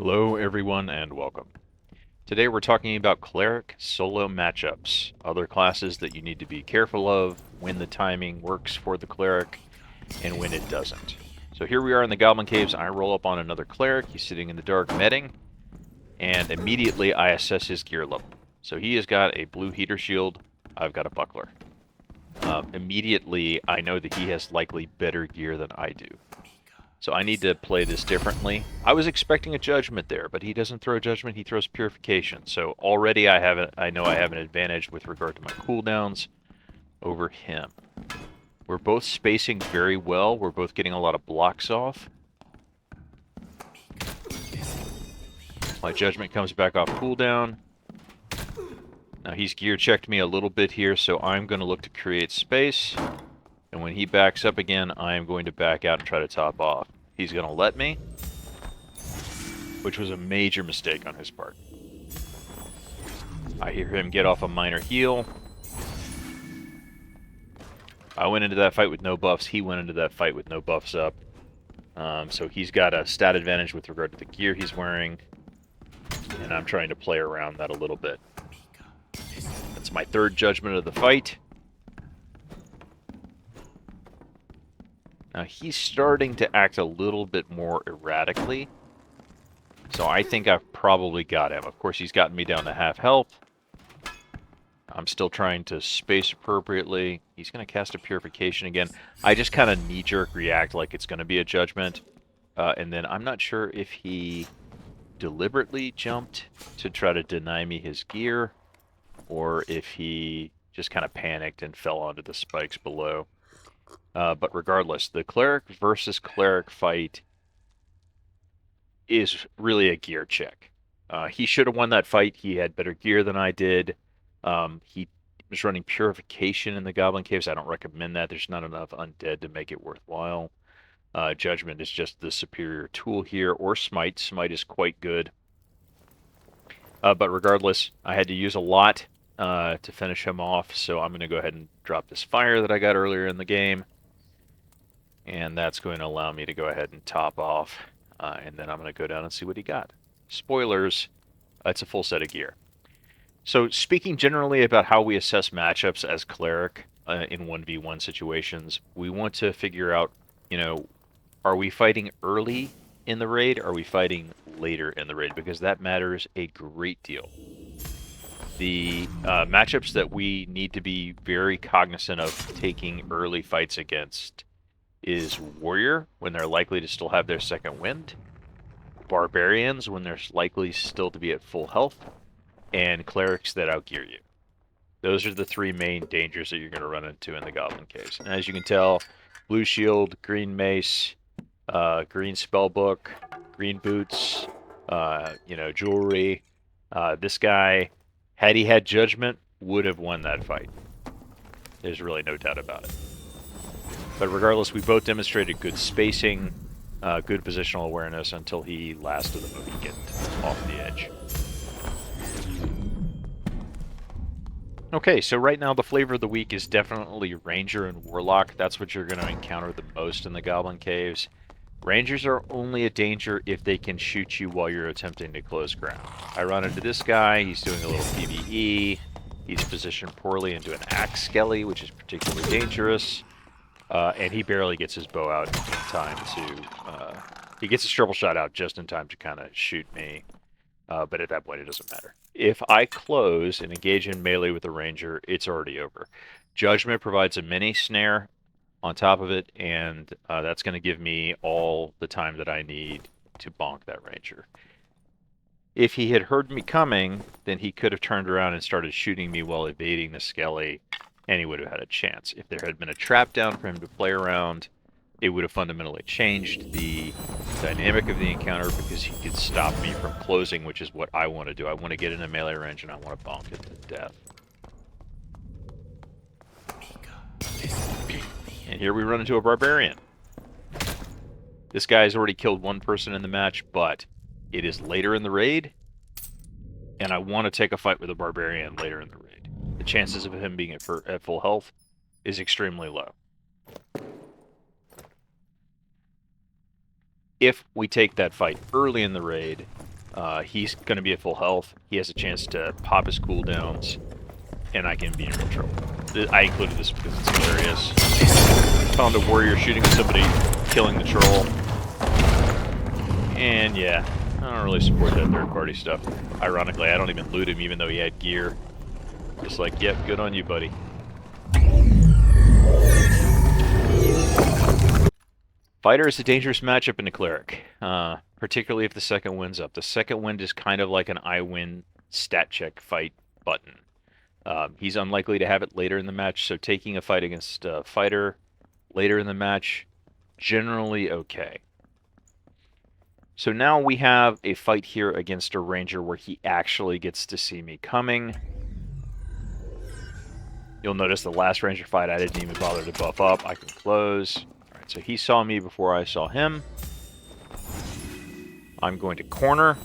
Hello everyone and welcome. Today we're talking about Cleric solo matchups, other classes that you need to be careful of, when the timing works for the Cleric, and when it doesn't. So here we are in the Goblin Caves. I roll up on another Cleric. He's sitting in the dark medding, and immediately I assess his gear level. So he has got a blue heater shield. I've got a buckler. Immediately I know that he has likely better gear than I do. So I need to play this differently. I was expecting a judgment there, but he doesn't throw judgment, he throws purification. So already I know I have an advantage with regard to my cooldowns over him. We're both spacing very well. We're both getting a lot of blocks off. My judgment comes back off cooldown. Now he's gear checked me a little bit here, so I'm going to look to create space. And when he backs up again, I am going to back out and try to top off. He's going to let me, which was a major mistake on his part. I hear him get off a minor heal. I went into that fight with no buffs. He went into that fight with no buffs up. So he's got a stat advantage with regard to the gear he's wearing. And I'm trying to play around that a little bit. That's my third judgment of the fight. Now he's starting to act a little bit more erratically. So I think I've probably got him. Of course, he's gotten me down to half health. I'm still trying to space appropriately. He's going to cast a purification again. I just kind of knee-jerk react like it's going to be a judgment. And then I'm not sure if he deliberately jumped to try to deny me his gear, or if he just kind of panicked and fell onto the spikes below. But regardless, the Cleric versus Cleric fight is really a gear check. He should have won that fight. He had better gear than I did. He was running Purification in the Goblin Caves. I don't recommend that. There's not enough undead to make it worthwhile. Judgment is just the superior tool here, or Smite. Smite is quite good. But regardless, I had to use a lot to finish him off, so I'm going to go ahead and drop this fire that I got earlier in the game. And that's going to allow me to go ahead and top off. And then I'm going to go down and see what he got. Spoilers, it's a full set of gear. So speaking generally about how we assess matchups as Cleric in 1v1 situations, we want to figure out, are we fighting early in the raid? Or are we fighting later in the raid? Because that matters a great deal. The matchups that we need to be very cognizant of taking early fights against is Warrior, when they're likely to still have their second wind, Barbarians, when they're likely still to be at full health, and Clerics that outgear you. Those are the three main dangers that you're going to run into in the Goblin Caves. And as you can tell, blue shield, green mace, green spellbook, green boots, jewelry. This guy, had he had judgment, would have won that fight. There's really no doubt about it. But regardless, we both demonstrated good spacing, good positional awareness until he lasted the Mohican off the edge. Okay, so right now the flavor of the week is definitely Ranger and Warlock. That's what you're going to encounter the most in the Goblin Caves. Rangers are only a danger if they can shoot you while you're attempting to close ground. I run into this guy, he's doing a little PvE, he's positioned poorly into an axe skelly, which is particularly dangerous, and he barely gets his bow out in time to... he gets his triple shot out just in time to kind of shoot me, but at that point it doesn't matter. If I close and engage in melee with the Ranger, it's already over. Judgment provides a mini snare on top of it, and that's going to give me all the time that I need to bonk that Ranger. If he had heard me coming, then he could have turned around and started shooting me while evading the skelly, and he would have had a chance. If there had been a trap down for him to play around, it would have fundamentally changed the dynamic of the encounter, because he could stop me from closing, which is what I want to do. I want to get in a melee range and I want to bonk it to death. And here we run into a Barbarian. This guy has already killed one person in the match, but it is later in the raid, and I want to take a fight with a Barbarian later in the raid. The chances of him being at full health is extremely low. If we take that fight early in the raid, He's going to be at full health. He has a chance to pop his cooldowns, and I can be in real trouble. I included this because it's hilarious. Found a warrior shooting at somebody, killing the troll. And yeah, I don't really support that third-party stuff. Ironically, I don't even loot him even though he had gear. Just like, yep, good on you, buddy. Fighter is a dangerous matchup in the Cleric, particularly if the second wind's up. The second wind is kind of like an I win stat check fight button. He's unlikely to have it later in the match, so taking a fight against a fighter later in the match, generally okay. So now we have a fight here against a ranger where he actually gets to see me coming. You'll notice the last ranger fight I didn't even bother to buff up. I can close. Alright, so he saw me before I saw him. I'm going to corner,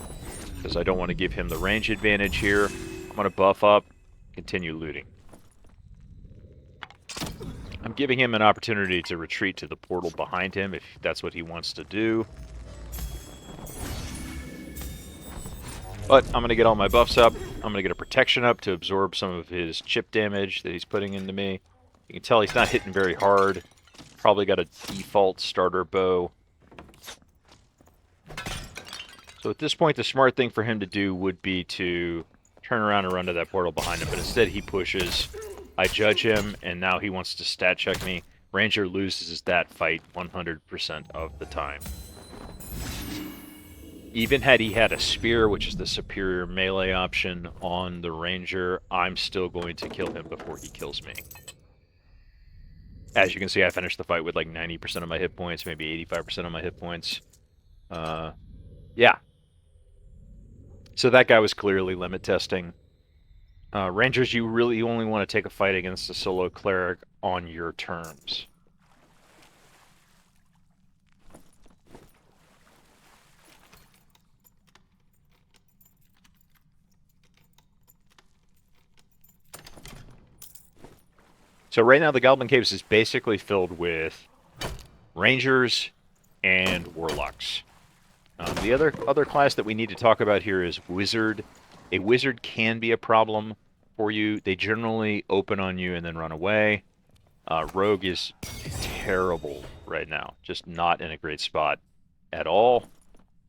because I don't want to give him the range advantage here. I'm going to buff up, continue looting. I'm giving him an opportunity to retreat to the portal behind him if that's what he wants to do. But I'm going to get all my buffs up. I'm going to get a protection up to absorb some of his chip damage that he's putting into me. You can tell he's not hitting very hard. Probably got a default starter bow. So at this point, the smart thing for him to do would be to turn around and run to that portal behind him. But instead, he pushes. I judge him, and now he wants to stat check me. Ranger loses that fight 100% of the time. Even had he had a spear, which is the superior melee option on the ranger, I'm still going to kill him before he kills me. As you can see, I finished the fight with like 90% of my hit points, maybe 85% of my hit points. Yeah. So that guy was clearly limit testing. Rangers, you really only want to take a fight against a solo cleric on your terms. So right now the Goblin Caves is basically filled with Rangers and Warlocks. The other class that we need to talk about here is Wizard. A Wizard can be a problem for you. They generally open on you and then run away. Rogue is terrible right now. Just not in a great spot at all.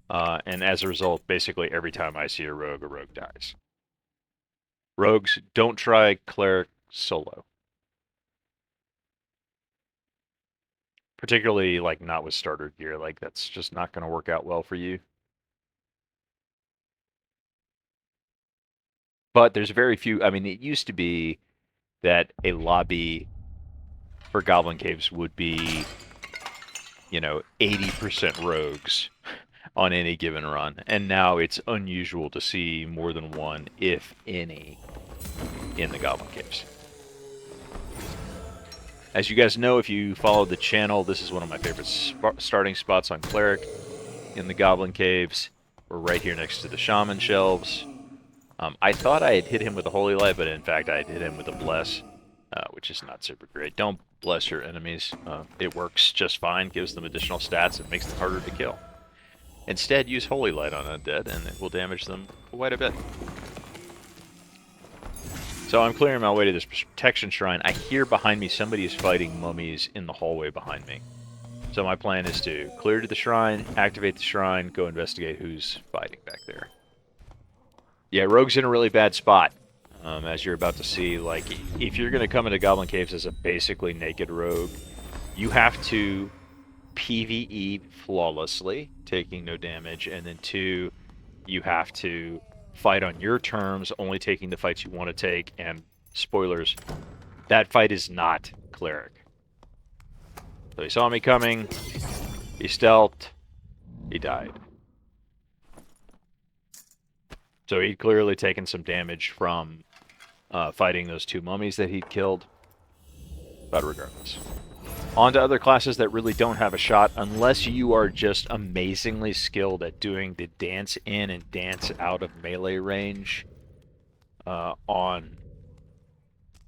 And as a result, basically every time I see a rogue dies. Rogues, don't try Cleric solo. Particularly, like, not with starter gear. Like, that's just not going to work out well for you. But there's very few... I mean, it used to be that a lobby for Goblin Caves would be, you know, 80% rogues on any given run. And now it's unusual to see more than one, if any, in the Goblin Caves. As you guys know, if you follow the channel, this is one of my favorite starting spots on Cleric in the Goblin Caves. We're right here next to the Shaman Shelves. I thought I had hit him with a Holy Light, but in fact I had hit him with a Bless, which is not super great. Don't bless your enemies. It works just fine, gives them additional stats, and makes them harder to kill. Instead, use Holy Light on undead, and it will damage them quite a bit. So I'm clearing my way to this protection shrine. I hear behind me somebody is fighting mummies in the hallway behind me. So my plan is to clear to the shrine, activate the shrine, go investigate who's fighting back there. Yeah, Rogue's in a really bad spot. As you're about to see, like, if you're going to come into Goblin Caves as a basically naked rogue, you have to PvE flawlessly, taking no damage, and then 2, you have to fight on your terms, only taking the fights you want to take, and spoilers, that fight is not Cleric. So he saw me coming, he stealthed, he died. So he'd clearly taken some damage from fighting those 2 mummies that he'd killed, but regardless. On to other classes that really don't have a shot, unless you are just amazingly skilled at doing the dance in and dance out of melee range on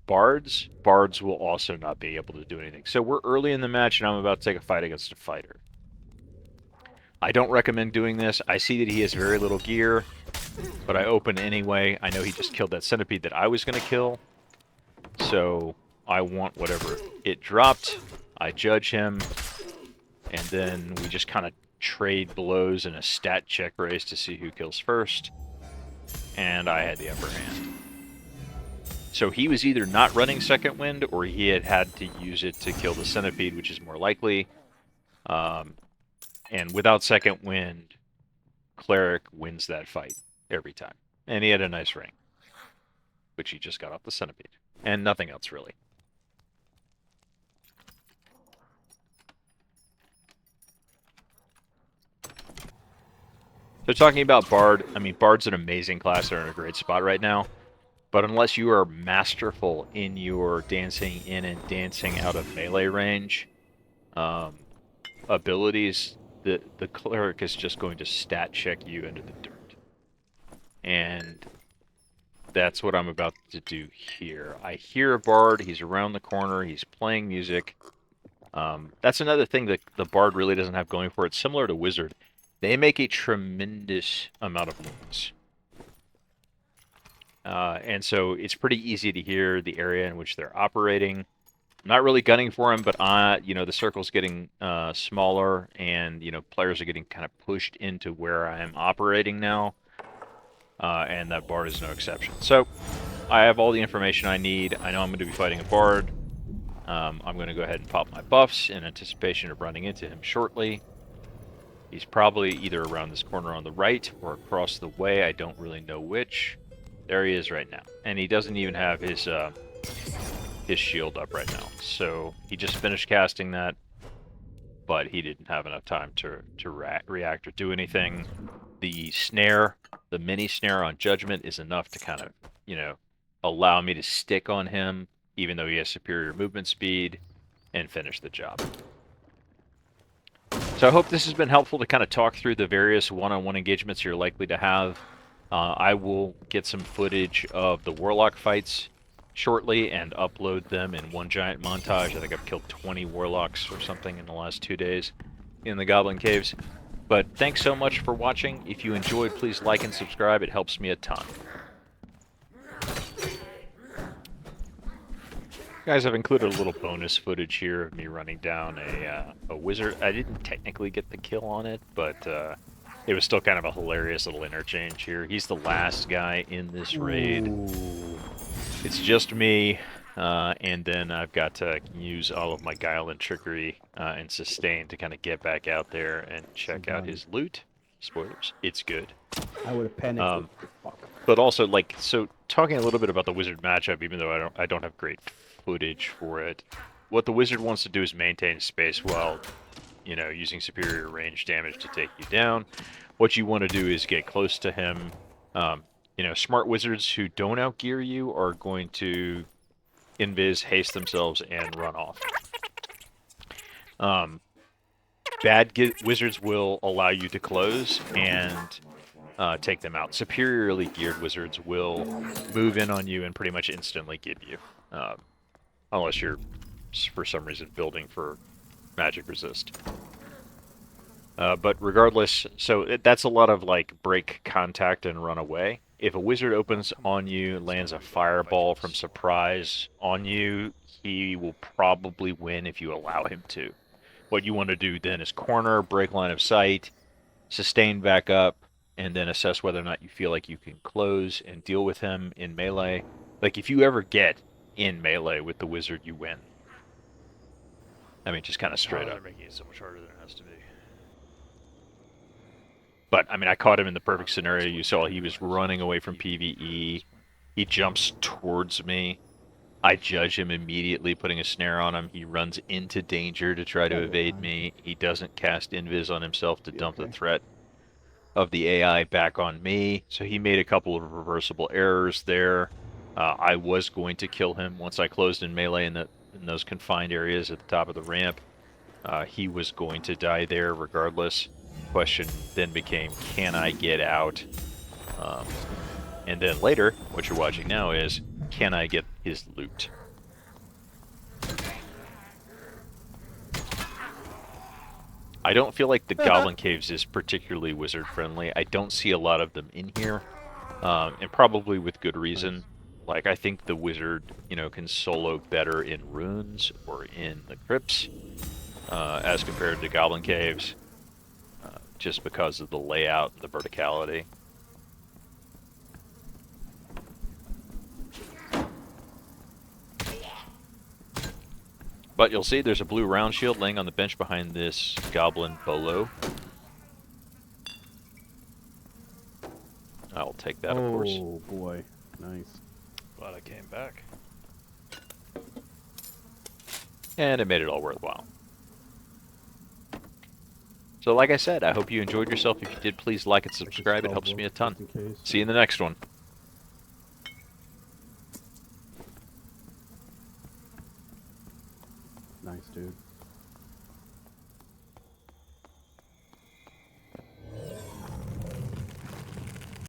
bards. Bards will also not be able to do anything. So we're early in the match, and I'm about to take a fight against a fighter. I don't recommend doing this. I see that he has very little gear, but I open anyway. I know he just killed that centipede that I was going to kill, so I want whatever it dropped. I judge him, and then we just kind of trade blows in a stat check race to see who kills first, and I had the upper hand. So he was either not running Second Wind, or he had to use it to kill the centipede, which is more likely. And without Second Wind, Cleric wins that fight every time. And he had a nice ring, which he just got off the centipede. And nothing else, really. So talking about Bard, I mean, Bard's an amazing class. They're in a great spot right now. But unless you are masterful in your dancing in and dancing out of melee range abilities, the Cleric is just going to stat check you into the dirt. And that's what I'm about to do here. I hear a Bard, he's around the corner, he's playing music. That's another thing that the Bard really doesn't have going for it. Similar to Wizard, they make a tremendous amount of noise. And so it's pretty easy to hear the area in which they're operating. I'm not really gunning for him, but the circle's getting smaller, and players are getting kind of pushed into where I am operating now, and that Bard is no exception. So I have all the information I need. I know I'm going to be fighting a Bard. I'm going to go ahead and pop my buffs in anticipation of running into him shortly. He's probably either around this corner on the right or across the way. I don't really know which. There he is right now, and he doesn't even have his shield up right now. So he just finished casting that, but he didn't have enough time to react or do anything. The snare, the mini snare on Judgment, is enough to kind of, allow me to stick on him, even though he has superior movement speed, and finish the job. So I hope this has been helpful to kind of talk through the various one-on-one engagements you're likely to have. I will get some footage of the Warlock fights shortly and upload them in one giant montage. I think I've killed 20 Warlocks or something in the last 2 days in the Goblin Caves. But thanks so much for watching. If you enjoyed, please like and subscribe. It helps me a ton. Guys, I've included a little bonus footage here of me running down a wizard. I didn't technically get the kill on it, but it was still kind of a hilarious little interchange here. He's the last guy in this raid. Ooh. It's just me, and then I've got to use all of my guile and trickery and sustain to kind of get back out there and check out his loot. Spoilers, it's good. I would have panicked. But also, so talking a little bit about the wizard matchup, even though I don't have great footage for it, what the wizard wants to do is maintain space while using superior range damage to take you down. What you want to do is get close to him. Smart wizards who don't outgear you are going to invis, haste themselves, and run off. Bad wizards will allow you to close and take them out. Superiorly geared wizards will move in on you and pretty much instantly get you. Unless you're, for some reason, building for magic resist. But regardless, so that's a lot of break contact and run away. If a wizard opens on you, lands a fireball from surprise on you, he will probably win if you allow him to. What you want to do then is corner, break line of sight, sustain back up, and then assess whether or not you feel like you can close and deal with him in melee. If you ever get in melee with the wizard, you win. I mean, just kind of straight up. They're making it so much harder than it has to be. But, I mean, I caught him in the perfect scenario. You saw he was running away from PvE. He jumps towards me. I judge him immediately, putting a snare on him. He runs into danger to try to evade me. He doesn't cast Invis on himself to dump the threat of the AI back on me. So he made a couple of reversible errors there. I was going to kill him once I closed in melee in those confined areas at the top of the ramp. He was going to die there regardless. Question then became, can I get out? And then later, what you're watching now is, can I get his loot? I don't feel like the Goblin Caves is particularly wizard friendly. I don't see a lot of them in here, and probably with good reason. Nice. Like, I think the wizard, can solo better in runes or in the crypts, as compared to Goblin Caves, just because of the layout and the verticality. But you'll see there's a blue round shield laying on the bench behind this Goblin Bolo. I'll take that, of course. Oh boy, nice. Glad I came back. And it made it all worthwhile. So like I said, I hope you enjoyed yourself. If you did, please like and subscribe. It helps me a ton. See you in the next one.